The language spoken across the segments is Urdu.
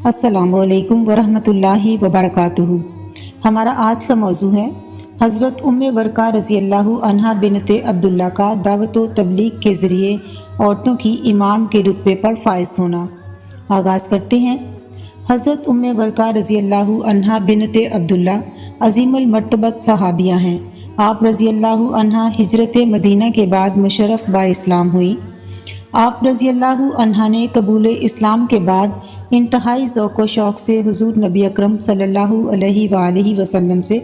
السلام علیکم ورحمۃ وبرکاتہ۔ ہمارا آج کا موضوع ہے حضرت ام ورقہ رضی اللہ عنہا بنت عبداللہ کا دعوت و تبلیغ کے ذریعے عورتوں کی امام کے رتبے پر فائز ہونا۔ آغاز کرتے ہیں۔ حضرت ام ورقہ رضی اللہ عنہا بنت عبداللہ عظیم المرتبت صحابیہ ہیں۔ آپ رضی اللہ عنہا ہجرت مدینہ کے بعد مشرف با اسلام ہوئی۔ آپ رضی اللہ عنہا نے قبول اسلام کے بعد انتہائی ذوق و شوق سے حضور نبی اکرم صلی اللہ علیہ وآلہ وسلم سے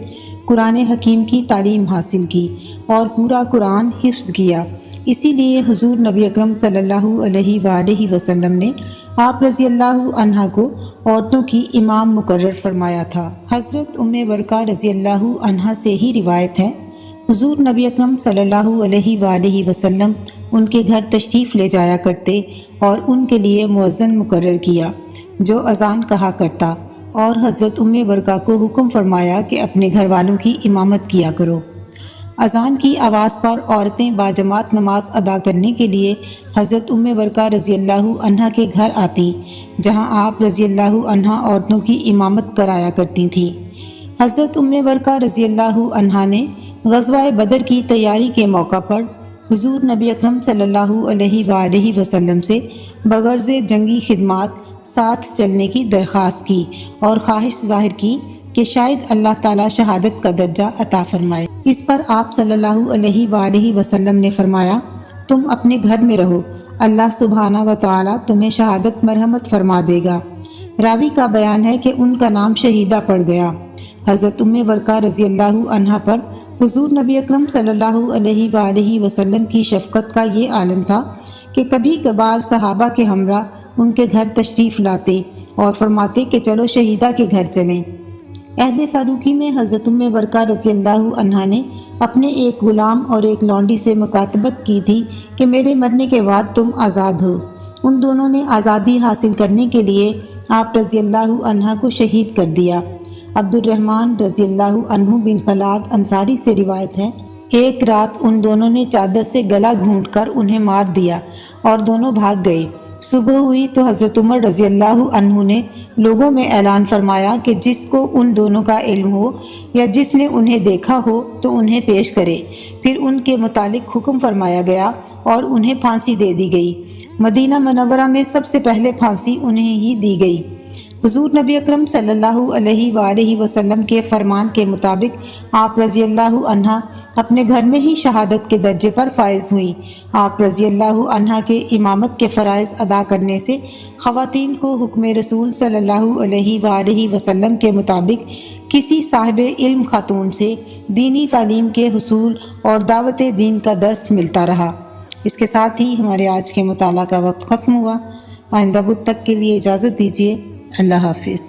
قرآن حکیم کی تعلیم حاصل کی اور پورا قرآن حفظ کیا۔ اسی لیے حضور نبی اکرم صلی اللہ علیہ وآلہ وسلم نے آپ رضی اللہ عنہا کو عورتوں کی امام مقرر فرمایا تھا۔ حضرت ام ورقہ رضی اللہ عنہا سے ہی روایت ہے، حضور نبی اکرم صلی اللہ علیہ وآلہ وسلم ان کے گھر تشریف لے جایا کرتے اور ان کے لیے مؤذن مقرر کیا جو اذان کہا کرتا، اور حضرت ام ورقہ کو حکم فرمایا کہ اپنے گھر والوں کی امامت کیا کرو۔ اذان کی آواز پر عورتیں باجماعت نماز ادا کرنے کے لیے حضرت ام ورقہ رضی اللہ عنہا کے گھر آتی، جہاں آپ رضی اللہ عنہا عورتوں کی امامت کرایا کرتی تھیں۔ حضرت ام ورقہ رضی اللہ عنہا نے غزوہ بدر کی تیاری کے موقع پر حضور نبی اکرم صلی اللہ علیہ وآلہ وسلم سے بغرض جنگی خدمات ساتھ چلنے کی درخواست کی اور خواہش ظاہر کی کہ شاید اللہ تعالیٰ شہادت کا درجہ عطا فرمائے۔ اس پر آپ صلی اللہ علیہ وآلہ وسلم نے فرمایا، تم اپنے گھر میں رہو، اللہ سبحانہ و تعالیٰ تمہیں شہادت مرحمت فرما دے گا۔ راوی کا بیان ہے کہ ان کا نام شہیدہ پڑ گیا۔ حضرت ام ورقہ رضی اللہ عنہا پر حضور نبی اکرم صلی اللہ علیہ وآلہ وسلم کی شفقت کا یہ عالم تھا کہ کبھی کبھار صحابہ کے ہمراہ ان کے گھر تشریف لاتے اور فرماتے کہ چلو شہیدہ کے گھر چلیں۔ عہد فاروقی میں حضرت ام ورقہ رضی اللہ عنہا نے اپنے ایک غلام اور ایک لونڈی سے مکاتبت کی تھی کہ میرے مرنے کے بعد تم آزاد ہو۔ ان دونوں نے آزادی حاصل کرنے کے لیے آپ رضی اللہ عنہا کو شہید کر دیا۔ عبد الرحمن رضی اللہ عنہ بن خلاد انصاری سے روایت ہے، ایک رات ان دونوں نے چادر سے گلا گھونٹ کر انہیں مار دیا اور دونوں بھاگ گئے۔ صبح ہوئی تو حضرت عمر رضی اللہ عنہ نے لوگوں میں اعلان فرمایا کہ جس کو ان دونوں کا علم ہو یا جس نے انہیں دیکھا ہو تو انہیں پیش کرے۔ پھر ان کے متعلق حکم فرمایا گیا اور انہیں پھانسی دے دی گئی۔ مدینہ منورہ میں سب سے پہلے پھانسی انہیں ہی دی گئی۔ حضور نبی اکرم صلی اللہ علیہ وآلہ وسلم کے فرمان کے مطابق آپ رضی اللہ عنہا اپنے گھر میں ہی شہادت کے درجے پر فائز ہوئیں۔ آپ رضی اللہ عنہا کے امامت کے فرائض ادا کرنے سے خواتین کو حکم رسول صلی اللہ علیہ وآلہ وسلم کے مطابق کسی صاحب علم خاتون سے دینی تعلیم کے حصول اور دعوت دین کا درس ملتا رہا۔ اس کے ساتھ ہی ہمارے آج کے مطالعہ کا وقت ختم ہوا۔ آئندہ بدھ تک کے لیے اجازت دیجیے۔ اللہ حافظ۔